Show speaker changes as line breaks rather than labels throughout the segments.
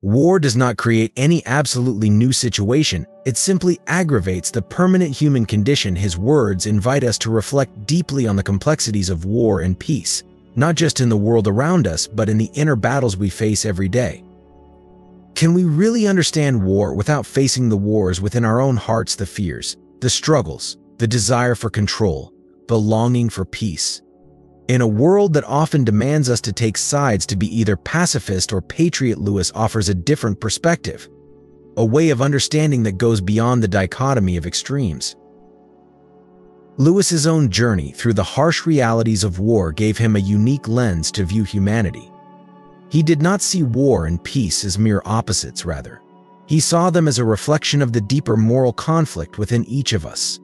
War does not create any absolutely new situation, it simply aggravates the permanent human condition. His words invite us to reflect deeply on the complexities of war and peace, not just in the world around us, but in the inner battles we face every day. Can we really understand war without facing the wars within our own hearts, the fears, the struggles, the desire for control, the longing for peace? In a world that often demands us to take sides, to be either pacifist or patriot, Lewis offers a different perspective, a way of understanding that goes beyond the dichotomy of extremes. Lewis's own journey through the harsh realities of war gave him a unique lens to view humanity. He did not see war and peace as mere opposites, rather. He saw them as a reflection of the deeper moral conflict within each of us.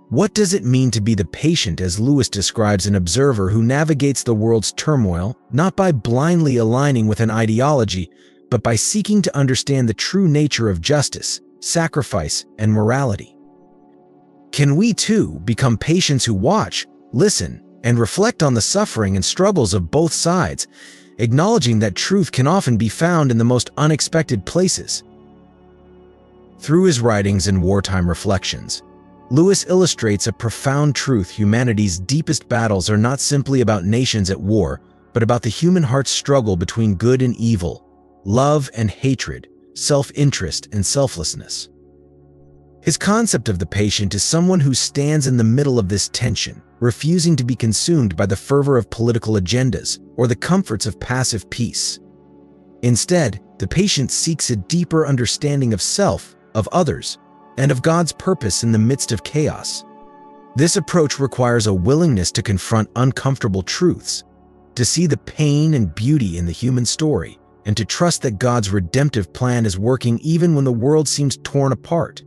What does it mean to be the patient, as Lewis describes an observer who navigates the world's turmoil, not by blindly aligning with an ideology, but by seeking to understand the true nature of justice, sacrifice, and morality? Can we too become patients who watch, listen, and reflect on the suffering and struggles of both sides, acknowledging that truth can often be found in the most unexpected places? Through his writings and wartime reflections, Lewis illustrates a profound truth: humanity's deepest battles are not simply about nations at war, but about the human heart's struggle between good and evil, love and hatred, self-interest and selflessness. His concept of the patient is someone who stands in the middle of this tension, refusing to be consumed by the fervor of political agendas or the comforts of passive peace. Instead, the patient seeks a deeper understanding of self, of others, and of God's purpose in the midst of chaos. This approach requires a willingness to confront uncomfortable truths, to see the pain and beauty in the human story, and to trust that God's redemptive plan is working even when the world seems torn apart.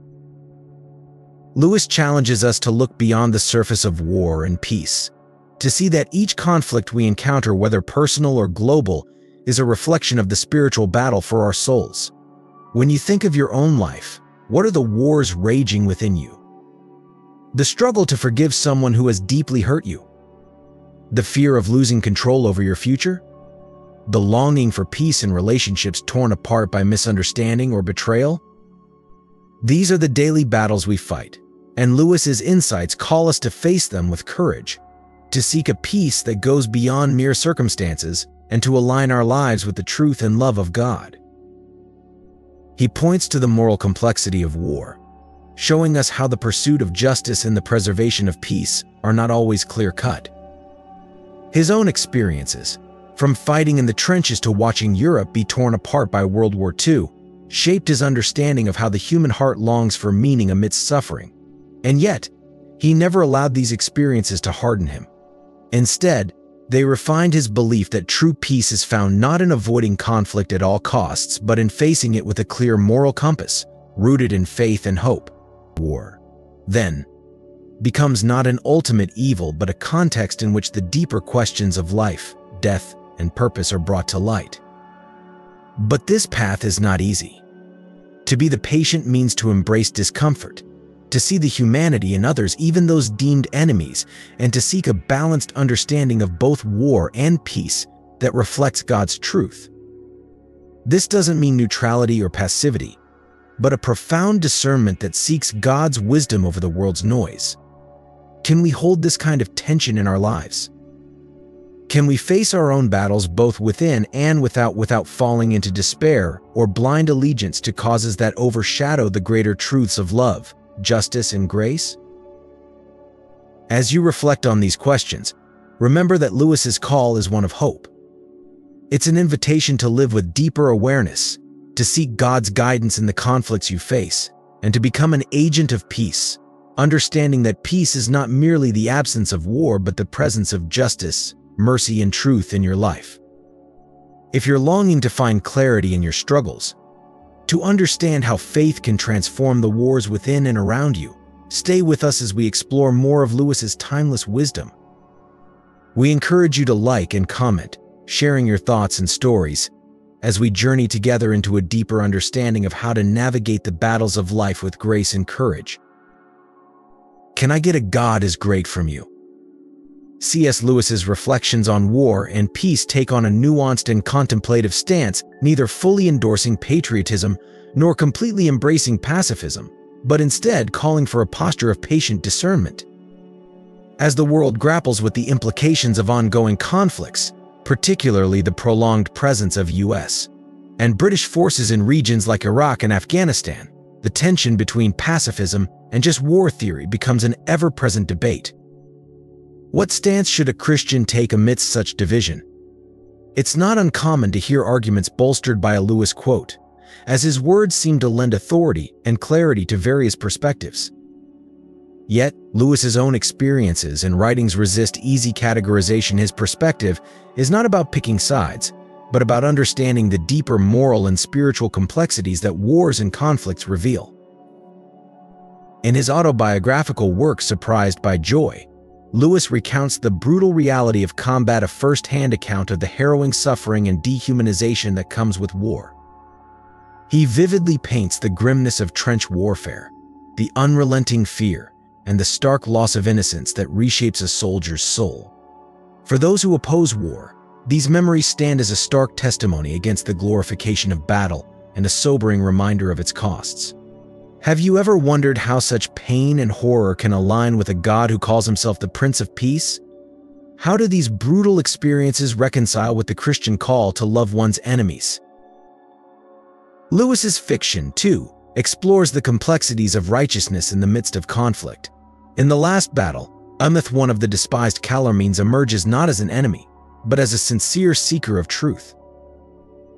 Lewis challenges us to look beyond the surface of war and peace, to see that each conflict we encounter, whether personal or global, is a reflection of the spiritual battle for our souls. When you think of your own life, what are the wars raging within you? The struggle to forgive someone who has deeply hurt you? The fear of losing control over your future? The longing for peace in relationships torn apart by misunderstanding or betrayal? These are the daily battles we fight, and Lewis's insights call us to face them with courage, to seek a peace that goes beyond mere circumstances, and to align our lives with the truth and love of God. He points to the moral complexity of war, showing us how the pursuit of justice and the preservation of peace are not always clear-cut. His own experiences, from fighting in the trenches to watching Europe be torn apart by World War II, shaped his understanding of how the human heart longs for meaning amidst suffering. And yet, he never allowed these experiences to harden him. Instead, they refined his belief that true peace is found not in avoiding conflict at all costs, but in facing it with a clear moral compass, rooted in faith and hope. War, then, becomes not an ultimate evil, but a context in which the deeper questions of life, death, and purpose are brought to light. But this path is not easy. To be the patient means to embrace discomfort, to see the humanity in others, even those deemed enemies, and to seek a balanced understanding of both war and peace that reflects God's truth. This doesn't mean neutrality or passivity, but a profound discernment that seeks God's wisdom over the world's noise. Can we hold this kind of tension in our lives? Can we face our own battles both within and without falling into despair or blind allegiance to causes that overshadow the greater truths of love, justice, and grace? As you reflect on these questions, remember that Lewis's call is one of hope. It's an invitation to live with deeper awareness, to seek God's guidance in the conflicts you face, and to become an agent of peace, understanding that peace is not merely the absence of war, but the presence of justice, mercy, and truth in your life. If you're longing to find clarity in your struggles, to understand how faith can transform the wars within and around you, stay with us as we explore more of Lewis's timeless wisdom. We encourage you to like and comment, sharing your thoughts and stories, as we journey together into a deeper understanding of how to navigate the battles of life with grace and courage. Can I get a God is great from you? C.S. Lewis's reflections on war and peace take on a nuanced and contemplative stance, neither fully endorsing patriotism nor completely embracing pacifism, but instead calling for a posture of patient discernment. As the world grapples with the implications of ongoing conflicts, particularly the prolonged presence of U.S. and British forces in regions like Iraq and Afghanistan, the tension between pacifism and just war theory becomes an ever-present debate. What stance should a Christian take amidst such division? It's not uncommon to hear arguments bolstered by a Lewis quote, as his words seem to lend authority and clarity to various perspectives. Yet, Lewis's own experiences and writings resist easy categorization. His perspective is not about picking sides, but about understanding the deeper moral and spiritual complexities that wars and conflicts reveal. In his autobiographical work Surprised by Joy, Lewis recounts the brutal reality of combat, a first-hand account of the harrowing suffering and dehumanization that comes with war. He vividly paints the grimness of trench warfare, the unrelenting fear, and the stark loss of innocence that reshapes a soldier's soul. For those who oppose war, these memories stand as a stark testimony against the glorification of battle and a sobering reminder of its costs. Have you ever wondered how such pain and horror can align with a God who calls himself the Prince of Peace? How do these brutal experiences reconcile with the Christian call to love one's enemies? Lewis's fiction, too, explores the complexities of righteousness in the midst of conflict. In The Last Battle, Umeth, one of the despised Calormenes, emerges not as an enemy, but as a sincere seeker of truth.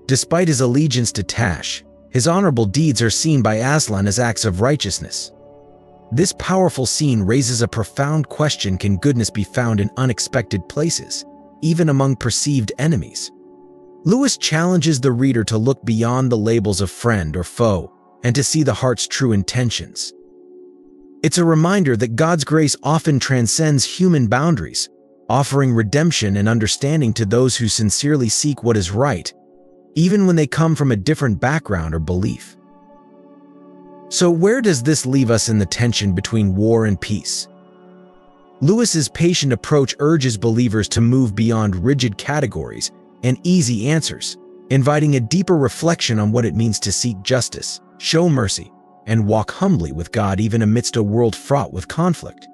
Despite his allegiance to Tash, his honorable deeds are seen by Aslan as acts of righteousness. This powerful scene raises a profound question: can goodness be found in unexpected places, even among perceived enemies? Lewis challenges the reader to look beyond the labels of friend or foe and to see the heart's true intentions. It's a reminder that God's grace often transcends human boundaries, offering redemption and understanding to those who sincerely seek what is right, even when they come from a different background or belief. So where does this leave us in the tension between war and peace? Lewis's patient approach urges believers to move beyond rigid categories and easy answers, inviting a deeper reflection on what it means to seek justice, show mercy, and walk humbly with God even amidst a world fraught with conflict.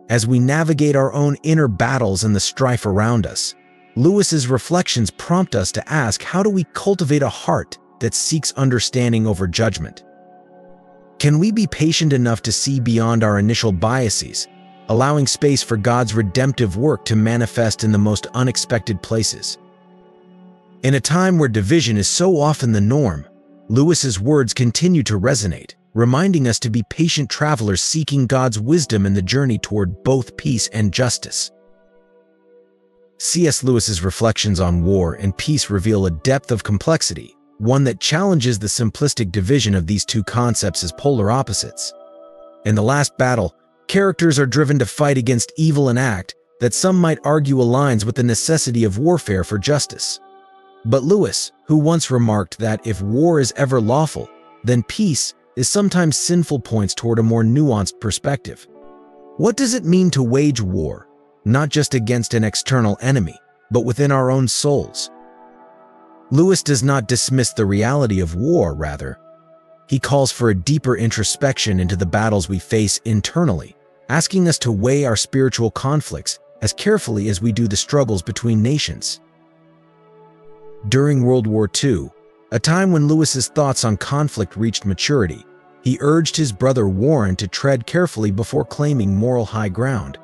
As we navigate our own inner battles and the strife around us, Lewis's reflections prompt us to ask, how do we cultivate a heart that seeks understanding over judgment? Can we be patient enough to see beyond our initial biases, allowing space for God's redemptive work to manifest in the most unexpected places? In a time where division is so often the norm, Lewis's words continue to resonate, reminding us to be patient travelers seeking God's wisdom in the journey toward both peace and justice. C.S. Lewis's reflections on war and peace reveal a depth of complexity, one that challenges the simplistic division of these two concepts as polar opposites. In The Last Battle, characters are driven to fight against evil, an act that some might argue aligns with the necessity of warfare for justice. But Lewis, who once remarked that if war is ever lawful, then peace is sometimes sinful, points toward a more nuanced perspective. What does it mean to wage war, not just against an external enemy, but within our own souls? Lewis does not dismiss the reality of war, rather, he calls for a deeper introspection into the battles we face internally, asking us to weigh our spiritual conflicts as carefully as we do the struggles between nations. During World War II, a time when Lewis's thoughts on conflict reached maturity, he urged his brother Warren to tread carefully before claiming moral high ground.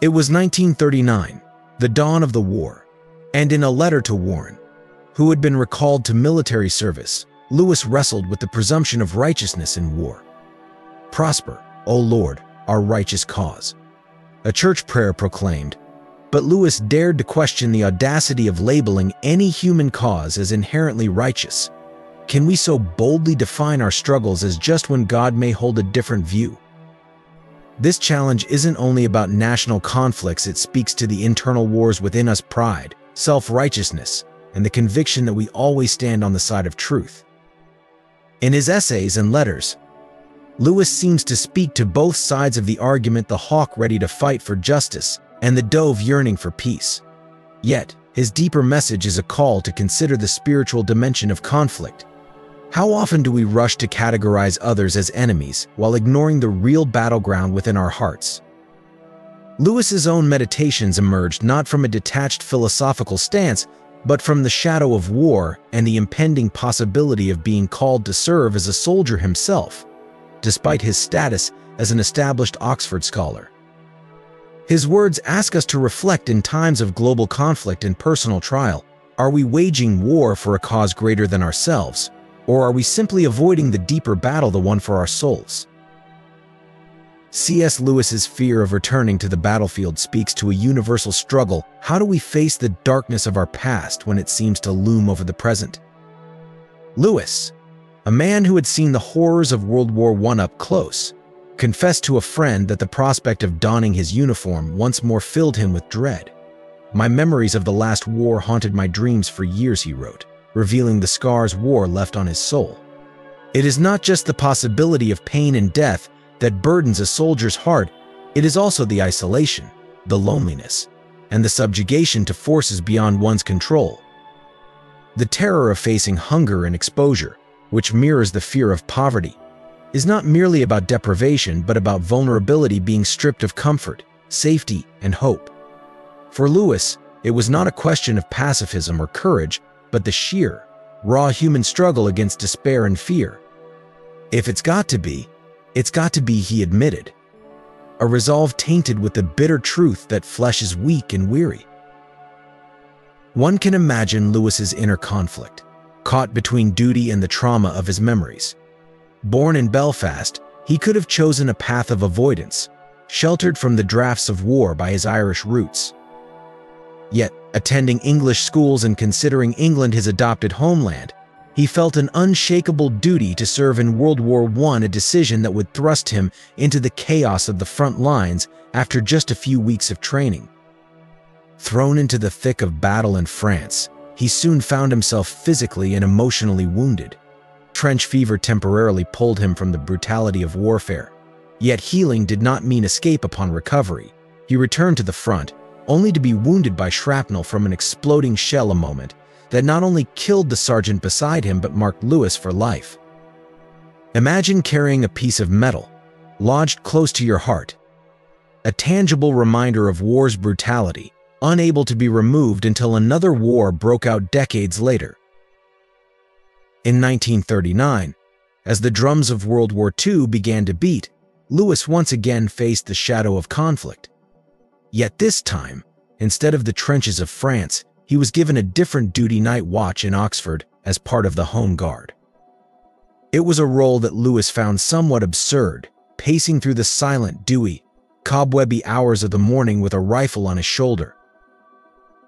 It was 1939, the dawn of the war, and in a letter to Warren, who had been recalled to military service, Lewis wrestled with the presumption of righteousness in war. "Prosper, O Lord, our righteous cause," a church prayer proclaimed, but Lewis dared to question the audacity of labeling any human cause as inherently righteous. Can we so boldly define our struggles as just when God may hold a different view? This challenge isn't only about national conflicts, it speaks to the internal wars within us: pride, self-righteousness, and the conviction that we always stand on the side of truth. In his essays and letters, Lewis seems to speak to both sides of the argument: the hawk ready to fight for justice and the dove yearning for peace. Yet, his deeper message is a call to consider the spiritual dimension of conflict. How often do we rush to categorize others as enemies while ignoring the real battleground within our hearts? Lewis's own meditations emerged not from a detached philosophical stance, but from the shadow of war and the impending possibility of being called to serve as a soldier himself, despite his status as an established Oxford scholar. His words ask us to reflect in times of global conflict and personal trial. Are we waging war for a cause greater than ourselves, or are we simply avoiding the deeper battle, the one for our souls? C.S. Lewis's fear of returning to the battlefield speaks to a universal struggle. How do we face the darkness of our past when it seems to loom over the present? Lewis, a man who had seen the horrors of World War I up close, confessed to a friend that the prospect of donning his uniform once more filled him with dread. "My memories of the last war haunted my dreams for years," he wrote, revealing the scars war left on his soul. It is not just the possibility of pain and death that burdens a soldier's heart, it is also the isolation, the loneliness, and the subjugation to forces beyond one's control. The terror of facing hunger and exposure, which mirrors the fear of poverty, is not merely about deprivation but about vulnerability being stripped of comfort, safety, and hope. For Lewis, it was not a question of pacifism or courage, but the sheer, raw human struggle against despair and fear. If it's got to be, he admitted. A resolve tainted with the bitter truth that flesh is weak and weary. One can imagine Lewis's inner conflict, caught between duty and the trauma of his memories. Born in Belfast, he could have chosen a path of avoidance, sheltered from the drafts of war by his Irish roots. Yet, attending English schools and considering England his adopted homeland, he felt an unshakable duty to serve in World War I, a decision that would thrust him into the chaos of the front lines after just a few weeks of training. Thrown into the thick of battle in France, he soon found himself physically and emotionally wounded. Trench fever temporarily pulled him from the brutality of warfare. Yet healing did not mean escape upon recovery. He returned to the front, only to be wounded by shrapnel from an exploding shell, a moment that not only killed the sergeant beside him but marked Lewis for life. Imagine carrying a piece of metal, lodged close to your heart, a tangible reminder of war's brutality, unable to be removed until another war broke out decades later. In 1939, as the drums of World War II began to beat, Lewis once again faced the shadow of conflict. Yet this time, instead of the trenches of France, he was given a different duty: night watch in Oxford as part of the Home Guard. It was a role that Lewis found somewhat absurd, pacing through the silent, dewy, cobwebby hours of the morning with a rifle on his shoulder.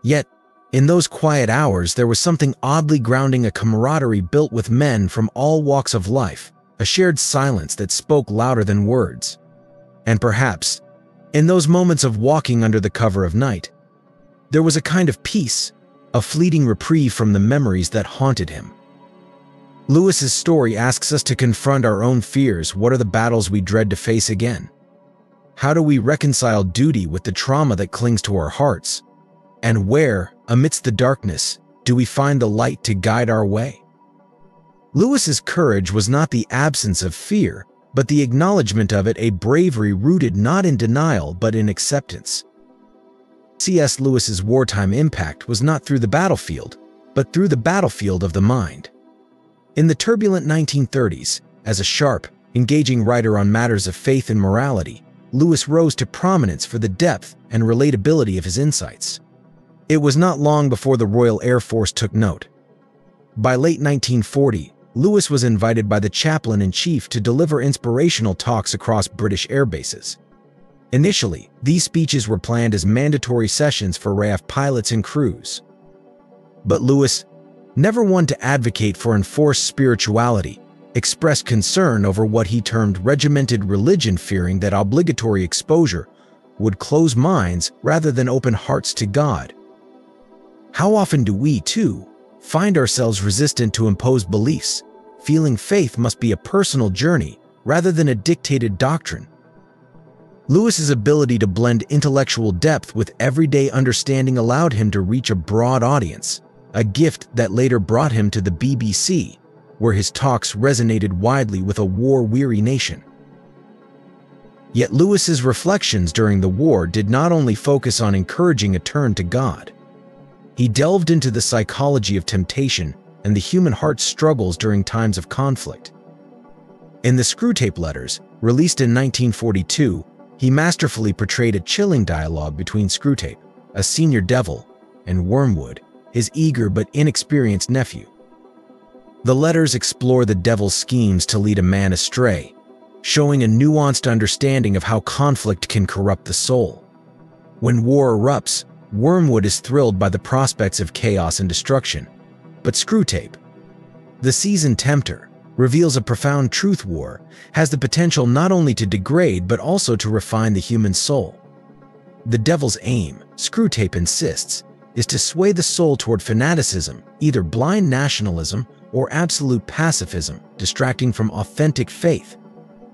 Yet, in those quiet hours, there was something oddly grounding, a camaraderie built with men from all walks of life, a shared silence that spoke louder than words. And perhaps, in those moments of walking under the cover of night, there was a kind of peace, a fleeting reprieve from the memories that haunted him. Lewis's story asks us to confront our own fears. What are the battles we dread to face again? How do we reconcile duty with the trauma that clings to our hearts? And where, amidst the darkness, do we find the light to guide our way? Lewis's courage was not the absence of fear, but the acknowledgement of it, a bravery rooted not in denial but in acceptance. C.S. Lewis's wartime impact was not through the battlefield, but through the battlefield of the mind. In the turbulent 1930s, as a sharp, engaging writer on matters of faith and morality, Lewis rose to prominence for the depth and relatability of his insights. It was not long before the Royal Air Force took note. By late 1940, Lewis was invited by the chaplain-in-chief to deliver inspirational talks across British air bases. Initially, these speeches were planned as mandatory sessions for RAF pilots and crews. But Lewis, never one to advocate for enforced spirituality, expressed concern over what he termed regimented religion, fearing that obligatory exposure would close minds rather than open hearts to God. How often do we, too, find ourselves resistant to imposed beliefs, feeling faith must be a personal journey rather than a dictated doctrine? Lewis's ability to blend intellectual depth with everyday understanding allowed him to reach a broad audience, a gift that later brought him to the BBC, where his talks resonated widely with a war-weary nation. Yet Lewis's reflections during the war did not only focus on encouraging a turn to God. He delved into the psychology of temptation and the human heart's struggles during times of conflict. In the Screwtape Letters, released in 1942, he masterfully portrayed a chilling dialogue between Screwtape, a senior devil, and Wormwood, his eager but inexperienced nephew. The letters explore the devil's schemes to lead a man astray, showing a nuanced understanding of how conflict can corrupt the soul. When war erupts, Wormwood is thrilled by the prospects of chaos and destruction, but Screwtape, the seasoned tempter, reveals a profound truth: war has the potential not only to degrade but also to refine the human soul. The devil's aim, Screwtape insists, is to sway the soul toward fanaticism, either blind nationalism or absolute pacifism, distracting from authentic faith.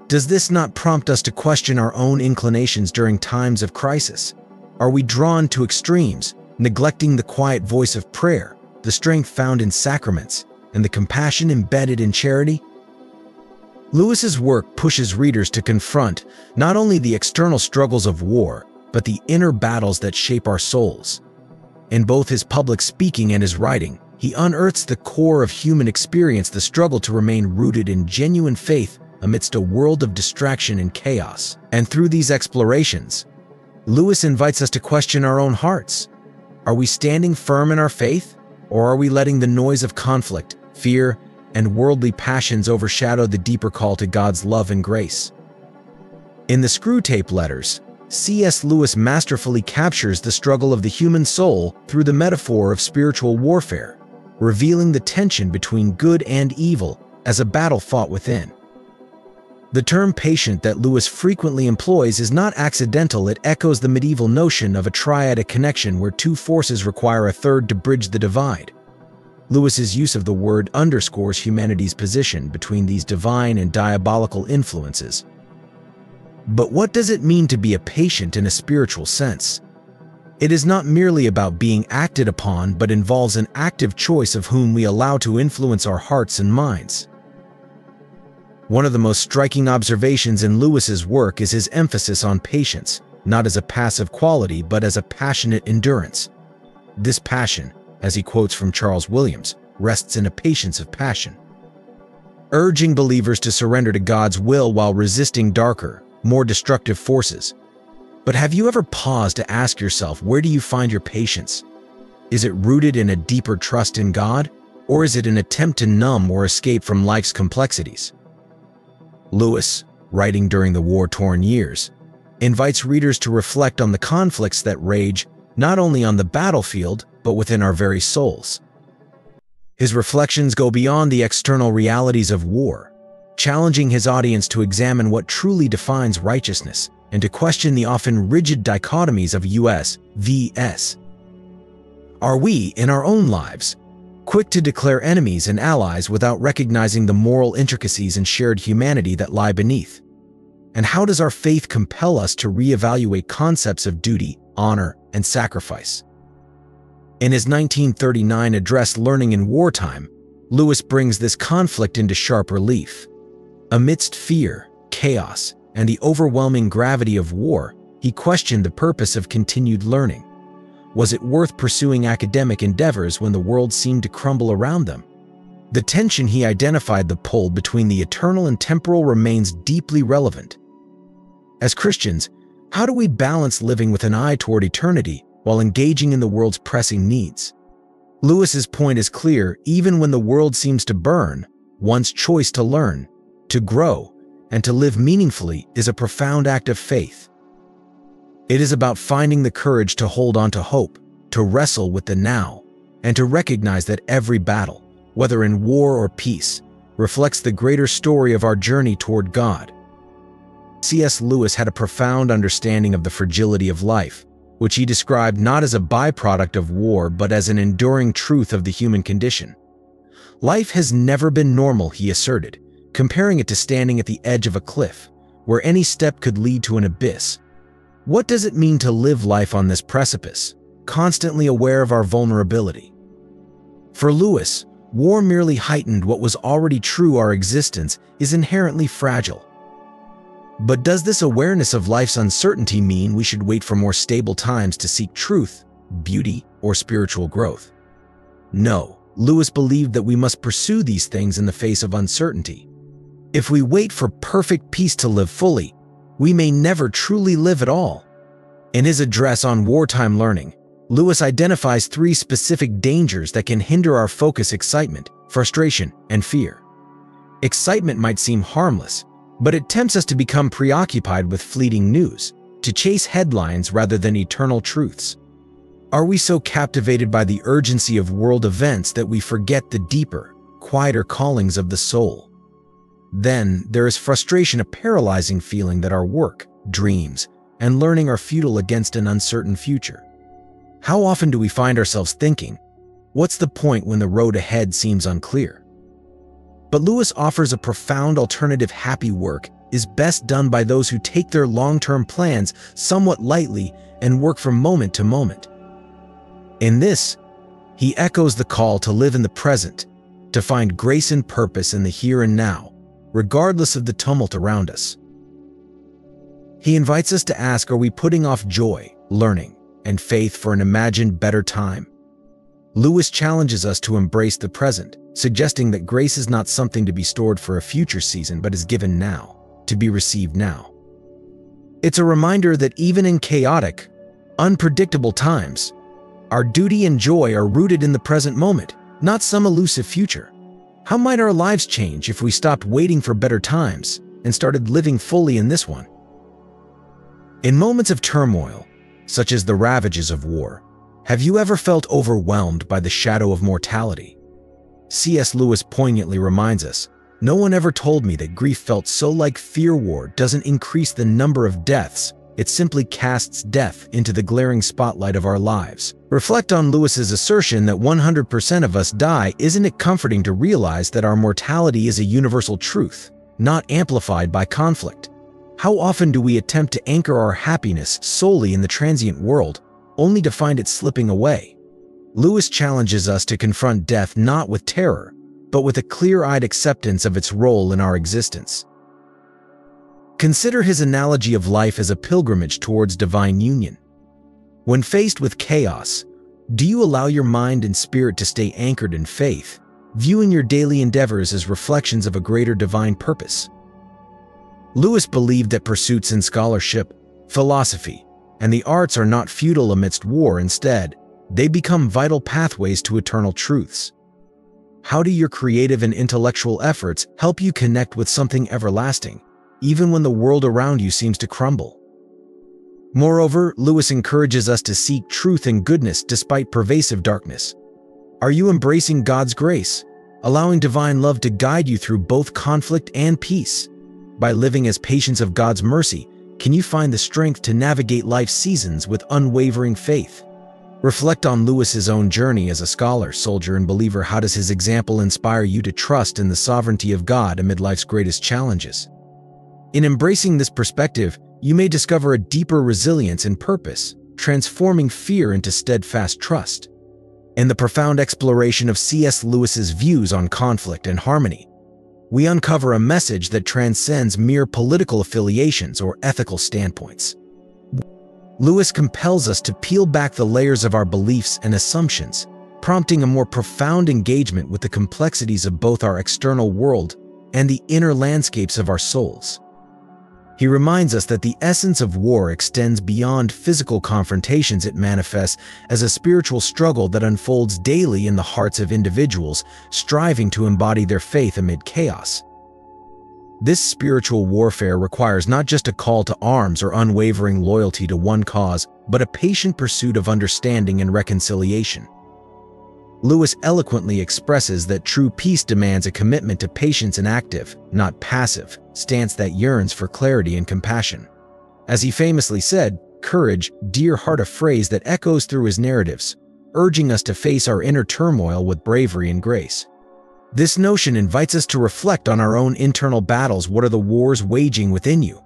Does this not prompt us to question our own inclinations during times of crisis? Are we drawn to extremes, neglecting the quiet voice of prayer, the strength found in sacraments, and the compassion embedded in charity? Lewis's work pushes readers to confront not only the external struggles of war, but the inner battles that shape our souls. In both his public speaking and his writing, he unearths the core of human experience, the struggle to remain rooted in genuine faith amidst a world of distraction and chaos. And through these explorations, Lewis invites us to question our own hearts. Are we standing firm in our faith, or are we letting the noise of conflict, fear, and worldly passions overshadow the deeper call to God's love and grace? In the Screwtape Letters, C.S. Lewis masterfully captures the struggle of the human soul through the metaphor of spiritual warfare, revealing the tension between good and evil as a battle fought within. The term patient that Lewis frequently employs is not accidental. It echoes the medieval notion of a triadic connection where two forces require a third to bridge the divide. Lewis's use of the word underscores humanity's position between these divine and diabolical influences. But what does it mean to be a patient in a spiritual sense? It is not merely about being acted upon, but involves an active choice of whom we allow to influence our hearts and minds. One of the most striking observations in Lewis's work is his emphasis on patience, not as a passive quality but as a passionate endurance. This passion, as he quotes from Charles Williams, rests in a patience of passion, urging believers to surrender to God's will while resisting darker, more destructive forces. But have you ever paused to ask yourself, where do you find your patience? Is it rooted in a deeper trust in God, or is it an attempt to numb or escape from life's complexities? Lewis, writing during the war-torn years, invites readers to reflect on the conflicts that rage not only on the battlefield, but within our very souls. His reflections go beyond the external realities of war, challenging his audience to examine what truly defines righteousness and to question the often rigid dichotomies of US vs. Are we, in our own lives, quick to declare enemies and allies without recognizing the moral intricacies and shared humanity that lie beneath? And how does our faith compel us to reevaluate concepts of duty, honor, and sacrifice? In his 1939 address Learning in Wartime, Lewis brings this conflict into sharp relief. Amidst fear, chaos, and the overwhelming gravity of war, he questioned the purpose of continued learning. Was it worth pursuing academic endeavors when the world seemed to crumble around them? The tension he identified, the pull between the eternal and temporal, remains deeply relevant. As Christians, how do we balance living with an eye toward eternity while engaging in the world's pressing needs? Lewis's point is clear: even when the world seems to burn, one's choice to learn, to grow, and to live meaningfully is a profound act of faith. It is about finding the courage to hold on to hope, to wrestle with the now, and to recognize that every battle, whether in war or peace, reflects the greater story of our journey toward God. C.S. Lewis had a profound understanding of the fragility of life, which he described not as a byproduct of war but as an enduring truth of the human condition. Life has never been normal, he asserted, comparing it to standing at the edge of a cliff, where any step could lead to an abyss. What does it mean to live life on this precipice, constantly aware of our vulnerability? For Lewis, war merely heightened what was already true: our existence is inherently fragile. But does this awareness of life's uncertainty mean we should wait for more stable times to seek truth, beauty, or spiritual growth? No, Lewis believed that we must pursue these things in the face of uncertainty. If we wait for perfect peace to live fully, we may never truly live at all. In his address on wartime learning, Lewis identifies 3 specific dangers that can hinder our focus: excitement, frustration, and fear. Excitement might seem harmless, but it tempts us to become preoccupied with fleeting news, to chase headlines rather than eternal truths. Are we so captivated by the urgency of world events that we forget the deeper, quieter callings of the soul? Then there is frustration, a paralyzing feeling that our work, dreams, and learning are futile against an uncertain future. How often do we find ourselves thinking, what's the point when the road ahead seems unclear? But Lewis offers a profound alternative: happy work is best done by those who take their long-term plans somewhat lightly and work from moment to moment. In this, he echoes the call to live in the present, to find grace and purpose in the here and now, regardless of the tumult around us. He invites us to ask, are we putting off joy, learning, and faith for an imagined better time? Lewis challenges us to embrace the present, suggesting that grace is not something to be stored for a future season but is given now, to be received now. It's a reminder that even in chaotic, unpredictable times, our duty and joy are rooted in the present moment, not some elusive future. How might our lives change if we stopped waiting for better times and started living fully in this one? In moments of turmoil, such as the ravages of war, have you ever felt overwhelmed by the shadow of mortality? C.S. Lewis poignantly reminds us, "No one ever told me that grief felt so like fear. War doesn't increase the number of deaths, it simply casts death into the glaring spotlight of our lives." Reflect on Lewis's assertion that 100% of us die. Isn't it comforting to realize that our mortality is a universal truth, not amplified by conflict? How often do we attempt to anchor our happiness solely in the transient world, only to find it slipping away? Lewis challenges us to confront death not with terror, but with a clear-eyed acceptance of its role in our existence. Consider his analogy of life as a pilgrimage towards divine union. When faced with chaos, do you allow your mind and spirit to stay anchored in faith, viewing your daily endeavors as reflections of a greater divine purpose? Lewis believed that pursuits in scholarship, philosophy, and the arts are not futile amidst war. Instead, they become vital pathways to eternal truths. How do your creative and intellectual efforts help you connect with something everlasting, even when the world around you seems to crumble? Moreover, Lewis encourages us to seek truth and goodness despite pervasive darkness. Are you embracing God's grace, allowing divine love to guide you through both conflict and peace? By living as patients of God's mercy, can you find the strength to navigate life's seasons with unwavering faith? Reflect on Lewis's own journey as a scholar, soldier, and believer. How does his example inspire you to trust in the sovereignty of God amid life's greatest challenges? In embracing this perspective, you may discover a deeper resilience and purpose, transforming fear into steadfast trust. In the profound exploration of C.S. Lewis's views on conflict and harmony, we uncover a message that transcends mere political affiliations or ethical standpoints. Lewis compels us to peel back the layers of our beliefs and assumptions, prompting a more profound engagement with the complexities of both our external world and the inner landscapes of our souls. He reminds us that the essence of war extends beyond physical confrontations. It manifests as a spiritual struggle that unfolds daily in the hearts of individuals striving to embody their faith amid chaos. This spiritual warfare requires not just a call to arms or unwavering loyalty to one cause, but a patient pursuit of understanding and reconciliation. Lewis eloquently expresses that true peace demands a commitment to patience, an active, not passive, stance that yearns for clarity and compassion. As he famously said, "Courage, dear heart," a phrase that echoes through his narratives, urging us to face our inner turmoil with bravery and grace. This notion invites us to reflect on our own internal battles. What are the wars waging within you,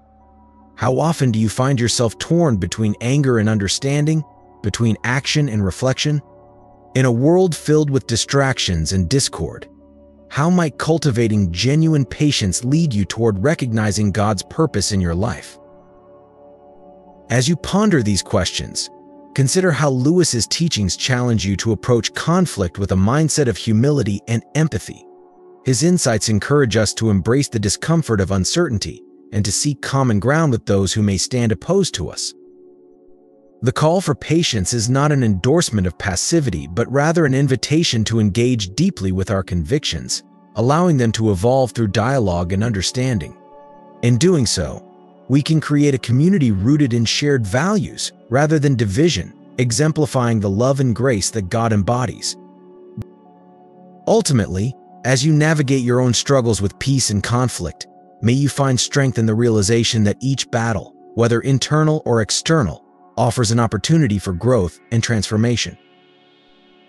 How often do you find yourself torn between anger and understanding, between action and reflection? In a world filled with distractions and discord, how might cultivating genuine patience lead you toward recognizing God's purpose in your life? As you ponder these questions, consider how Lewis's teachings challenge you to approach conflict with a mindset of humility and empathy. His insights encourage us to embrace the discomfort of uncertainty and to seek common ground with those who may stand opposed to us. The call for patience is not an endorsement of passivity, but rather an invitation to engage deeply with our convictions, allowing them to evolve through dialogue and understanding. In doing so, we can create a community rooted in shared values rather than division, exemplifying the love and grace that God embodies. Ultimately, as you navigate your own struggles with peace and conflict, may you find strength in the realization that each battle, whether internal or external, offers an opportunity for growth and transformation.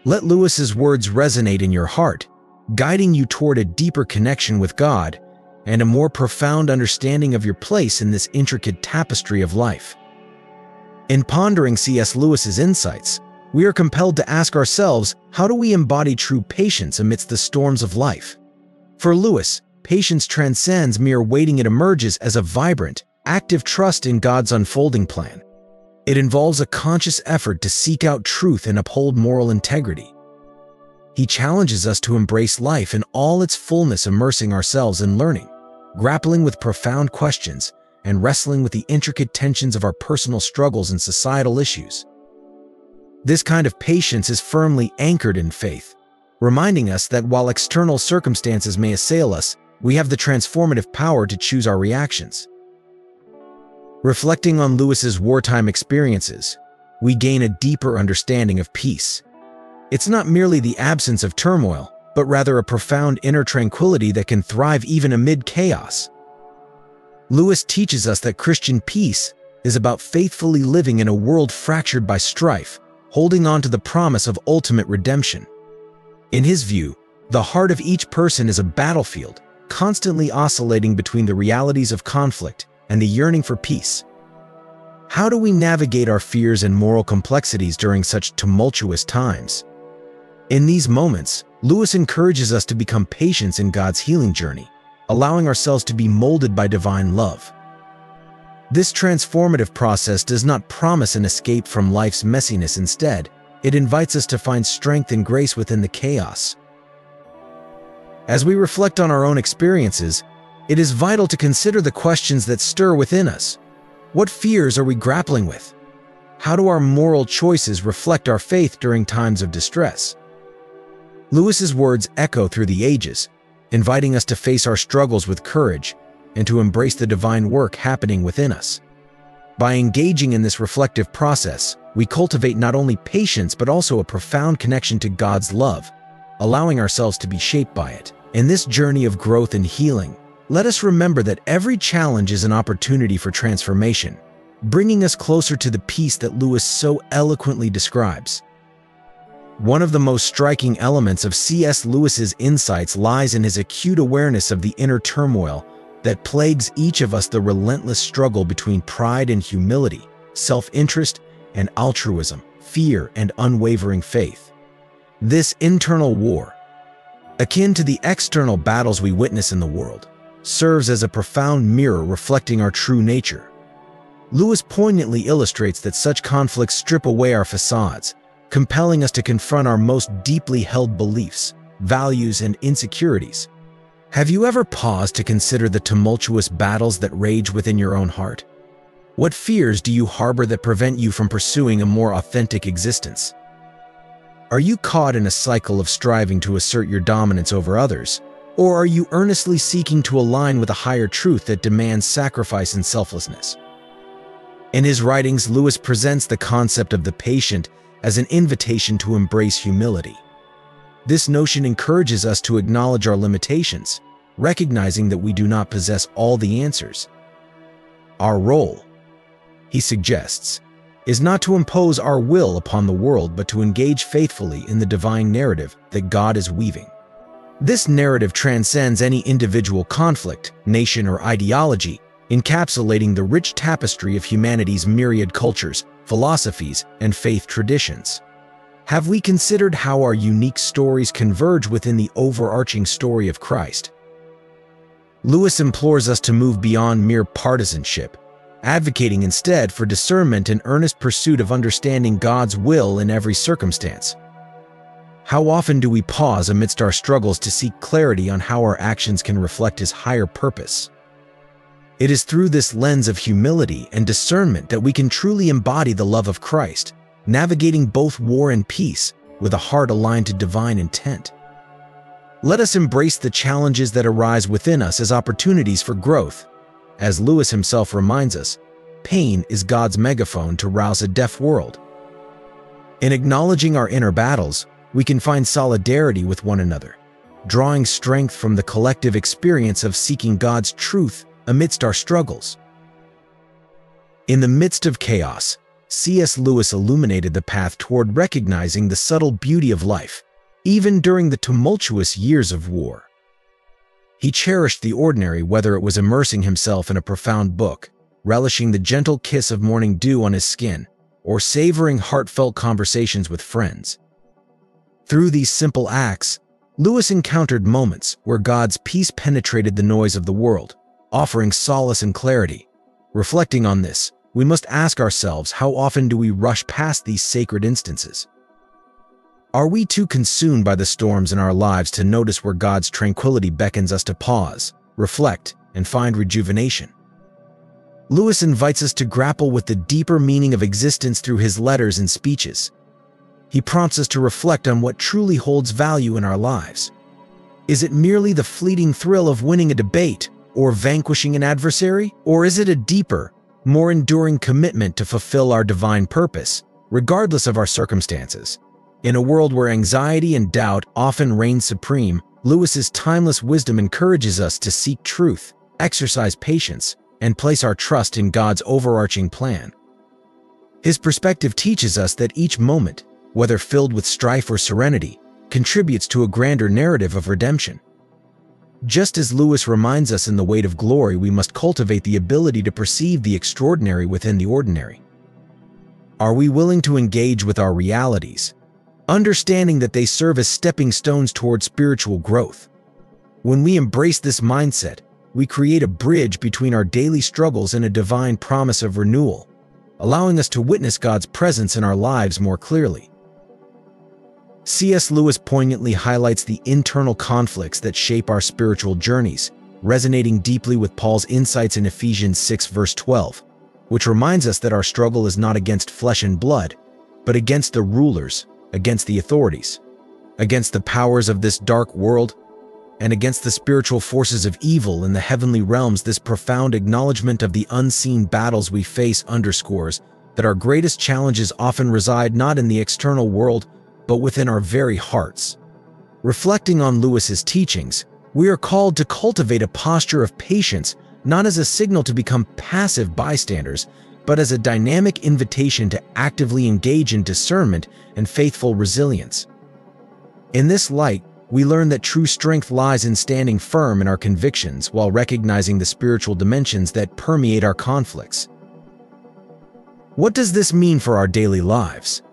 Let Lewis's words resonate in your heart, guiding you toward a deeper connection with God and a more profound understanding of your place in this intricate tapestry of life. In pondering C.S. Lewis's insights, we are compelled to ask ourselves, how do we embody true patience amidst the storms of life? For Lewis, patience transcends mere waiting. It emerges as a vibrant, active trust in God's unfolding plan. It involves a conscious effort to seek out truth and uphold moral integrity. He challenges us to embrace life in all its fullness, immersing ourselves in learning, grappling with profound questions, and wrestling with the intricate tensions of our personal struggles and societal issues. This kind of patience is firmly anchored in faith, reminding us that while external circumstances may assail us, we have the transformative power to choose our reactions. Reflecting on Lewis's wartime experiences, we gain a deeper understanding of peace. It's not merely the absence of turmoil, but rather a profound inner tranquility that can thrive even amid chaos. Lewis teaches us that Christian peace is about faithfully living in a world fractured by strife, holding on to the promise of ultimate redemption. In his view, the heart of each person is a battlefield, constantly oscillating between the realities of conflict and the yearning for peace. How do we navigate our fears and moral complexities during such tumultuous times? In these moments, Lewis encourages us to become patient in God's healing journey, allowing ourselves to be molded by divine love. This transformative process does not promise an escape from life's messiness. Instead, it invites us to find strength and grace within the chaos. As we reflect on our own experiences, it is vital to consider the questions that stir within us. What fears are we grappling with? How do our moral choices reflect our faith during times of distress? Lewis's words echo through the ages, inviting us to face our struggles with courage and to embrace the divine work happening within us. By engaging in this reflective process, we cultivate not only patience but also a profound connection to God's love, allowing ourselves to be shaped by it. In this journey of growth and healing, let us remember that every challenge is an opportunity for transformation, bringing us closer to the peace that Lewis so eloquently describes. One of the most striking elements of C.S. Lewis's insights lies in his acute awareness of the inner turmoil that plagues each of us, the relentless struggle between pride and humility, self-interest and altruism, fear and unwavering faith. This internal war, akin to the external battles we witness in the world, serves as a profound mirror reflecting our true nature. Lewis poignantly illustrates that such conflicts strip away our facades, compelling us to confront our most deeply held beliefs, values, and insecurities. Have you ever paused to consider the tumultuous battles that rage within your own heart? What fears do you harbor that prevent you from pursuing a more authentic existence? Are you caught in a cycle of striving to assert your dominance over others, or are you earnestly seeking to align with a higher truth that demands sacrifice and selflessness? In his writings, Lewis presents the concept of the patient as an invitation to embrace humility. This notion encourages us to acknowledge our limitations, recognizing that we do not possess all the answers. Our role, he suggests, is not to impose our will upon the world, but to engage faithfully in the divine narrative that God is weaving. This narrative transcends any individual conflict, nation, or ideology, encapsulating the rich tapestry of humanity's myriad cultures, philosophies, and faith traditions. Have we considered how our unique stories converge within the overarching story of Christ? Lewis implores us to move beyond mere partisanship, advocating instead for discernment and earnest pursuit of understanding God's will in every circumstance. How often do we pause amidst our struggles to seek clarity on how our actions can reflect His higher purpose? It is through this lens of humility and discernment that we can truly embody the love of Christ, navigating both war and peace with a heart aligned to divine intent. Let us embrace the challenges that arise within us as opportunities for growth. As Lewis himself reminds us, pain is God's megaphone to rouse a deaf world. In acknowledging our inner battles, we can find solidarity with one another, drawing strength from the collective experience of seeking God's truth amidst our struggles. In the midst of chaos, C.S. Lewis illuminated the path toward recognizing the subtle beauty of life, even during the tumultuous years of war. He cherished the ordinary, whether it was immersing himself in a profound book, relishing the gentle kiss of morning dew on his skin, or savoring heartfelt conversations with friends. Through these simple acts, Lewis encountered moments where God's peace penetrated the noise of the world, offering solace and clarity. Reflecting on this, we must ask ourselves, how often do we rush past these sacred instances? Are we too consumed by the storms in our lives to notice where God's tranquility beckons us to pause, reflect, and find rejuvenation? Lewis invites us to grapple with the deeper meaning of existence through his letters and speeches. He prompts us to reflect on what truly holds value in our lives. Is it merely the fleeting thrill of winning a debate or vanquishing an adversary? Or is it a deeper, more enduring commitment to fulfill our divine purpose, regardless of our circumstances? In a world where anxiety and doubt often reign supreme, Lewis's timeless wisdom encourages us to seek truth, exercise patience, and place our trust in God's overarching plan. His perspective teaches us that each moment, whether filled with strife or serenity, contributes to a grander narrative of redemption. Just as Lewis reminds us in The Weight of Glory, we must cultivate the ability to perceive the extraordinary within the ordinary. Are we willing to engage with our realities, understanding that they serve as stepping stones toward spiritual growth? When we embrace this mindset, we create a bridge between our daily struggles and a divine promise of renewal, allowing us to witness God's presence in our lives more clearly. C.S. Lewis poignantly highlights the internal conflicts that shape our spiritual journeys, resonating deeply with Paul's insights in Ephesians 6 verse 12, which reminds us that our struggle is not against flesh and blood, but against the rulers, against the authorities, against the powers of this dark world, and against the spiritual forces of evil in the heavenly realms. This profound acknowledgement of the unseen battles we face underscores that our greatest challenges often reside not in the external world, but within our very hearts. Reflecting on Lewis's teachings, we are called to cultivate a posture of patience, not as a signal to become passive bystanders, but as a dynamic invitation to actively engage in discernment and faithful resilience. In this light, we learn that true strength lies in standing firm in our convictions while recognizing the spiritual dimensions that permeate our conflicts. What does this mean for our daily lives?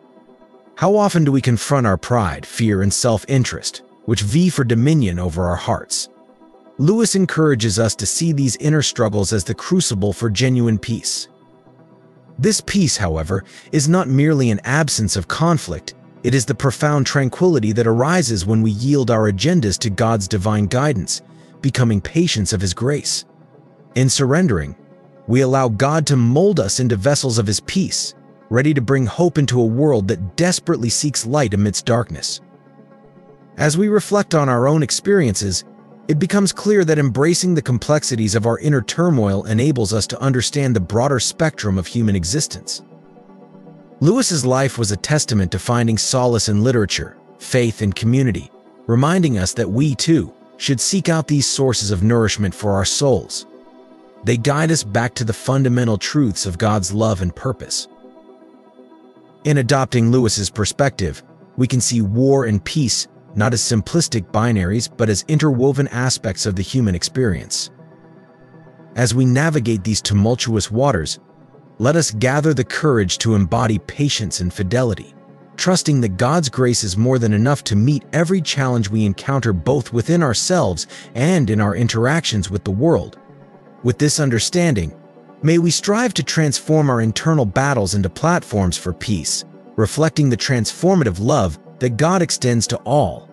How often do we confront our pride, fear, and self-interest, which vie for dominion over our hearts? Lewis encourages us to see these inner struggles as the crucible for genuine peace. This peace, however, is not merely an absence of conflict. It is the profound tranquility that arises when we yield our agendas to God's divine guidance, becoming patients of His grace. In surrendering, we allow God to mold us into vessels of His peace, ready to bring hope into a world that desperately seeks light amidst darkness. As we reflect on our own experiences, it becomes clear that embracing the complexities of our inner turmoil enables us to understand the broader spectrum of human existence. Lewis's life was a testament to finding solace in literature, faith, and community, reminding us that we, too, should seek out these sources of nourishment for our souls. They guide us back to the fundamental truths of God's love and purpose. In adopting Lewis's perspective, we can see war and peace not as simplistic binaries but as interwoven aspects of the human experience. As we navigate these tumultuous waters, let us gather the courage to embody patience and fidelity, trusting that God's grace is more than enough to meet every challenge we encounter both within ourselves and in our interactions with the world. With this understanding, may we strive to transform our internal battles into platforms for peace, reflecting the transformative love that God extends to all.